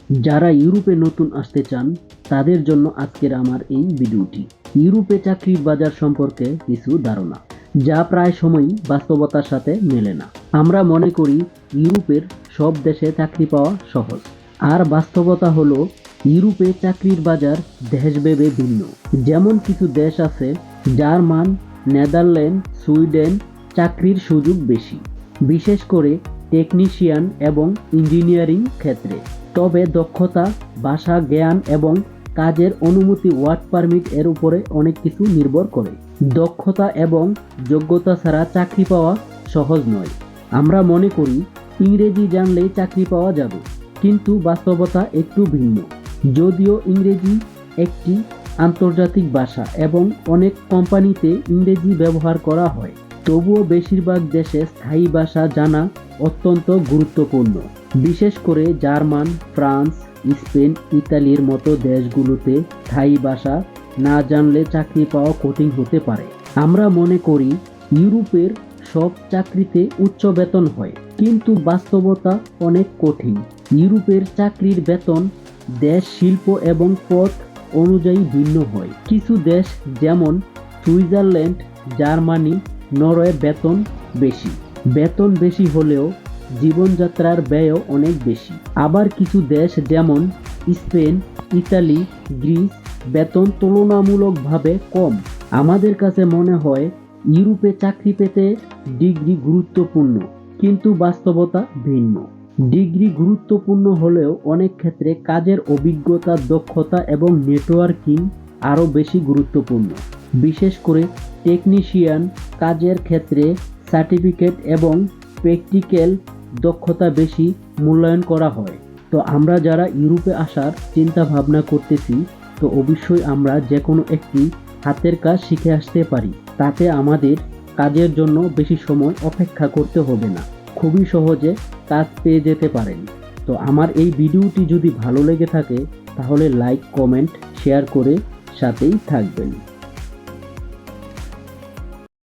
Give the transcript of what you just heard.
যারা ইউরোপে নতুন আসতে চান তাদের জন্য আজকের আমার এই ভিডিওটি। ইউরোপে চাকরির বাজার সম্পর্কে কিছু ধারণা যা প্রায় সময়ই বাস্তবতার সাথে মেলে না। আমরা মনে করি ইউরোপের সব দেশে চাকরি পাওয়া সহজ, আর বাস্তবতা হলো ইউরোপে চাকরির বাজার দেশভেদে ভিন্ন। যেমন কিছু দেশ আছে জার্মান, নেদারল্যান্ড, সুইডেন চাকরির সুযোগ বেশি, বিশেষ করে টেকনিশিয়ান এবং ইঞ্জিনিয়ারিং ক্ষেত্রে। তবে দক্ষতা, ভাষা জ্ঞান এবং কাজের অনুমতি ওয়ার্ক পারমিট এর উপরে অনেক কিছু নির্ভর করে। দক্ষতা এবং যোগ্যতা ছাড়া চাকরি পাওয়া সহজ নয়। আমরা মনে করি ইংরেজি জানলেই চাকরি পাওয়া যাবে, কিন্তু বাস্তবতা একটু ভিন্ন। যদিও ইংরেজি একটি আন্তর্জাতিক ভাষা এবং অনেক কোম্পানিতে ইংরেজি ব্যবহার করা হয়, তবুও বেশিরভাগ দেশে স্থায়ী ভাষা জানা অত্যন্ত গুরুত্বপূর্ণ। বিশেষ করে জার্মান, ফ্রান্স, স্পেন, ইতালির মতো দেশগুলোতে স্থায়ী ভাষা না জানলে চাকরি পাওয়া কঠিন হতে পারে। আমরা মনে করি ইউরোপের সব চাকরিতে উচ্চ বেতন হয়, কিন্তু বাস্তবতা অনেক কঠিন। ইউরোপের চাকরির বেতন দেশ, শিল্প এবং পথ অনুযায়ী ভিন্ন হয়। কিছু দেশ যেমন সুইজারল্যান্ড, জার্মানি, নরওয়ে বেতন বেশি হলেও জীবনযাত্রার ব্যয়ও অনেক বেশি। আবার কিছু দেশ যেমন স্পেন, ইতালি, গ্রিস বেতন তুলনামূলকভাবে কম। আমাদের কাছে মনে হয় ইউরোপে চাকরি পেতে ডিগ্রি গুরুত্বপূর্ণ, কিন্তু বাস্তবতা ভিন্ন। ডিগ্রি গুরুত্বপূর্ণ হলেও অনেক ক্ষেত্রে কাজের অভিজ্ঞতা, দক্ষতা এবং নেটওয়ার্কিং আরও বেশি গুরুত্বপূর্ণ। বিশেষ করে টেকনিশিয়ান কাজের ক্ষেত্রে সার্টিফিকেট এবং প্র্যাকটিক্যাল দক্ষতা বেশি মূল্যায়ন করা হয়। তো আমরা যারা ইউরোপে আসার চিন্তা ভাবনা করতেছি, তো অবশ্যই আমরা যে কোনো একটি হাতের কাজ শিখে আসতে পারি। তাতে আমাদের কাজের জন্য বেশি সময় অপেক্ষা করতে হবে না, খুবই সহজে কাজ পেয়ে যেতে পারেন। তো আমার এই ভিডিওটি যদি ভালো লেগে থাকে তাহলে লাইক, কমেন্ট, শেয়ার করে সাথেই থাকবেন।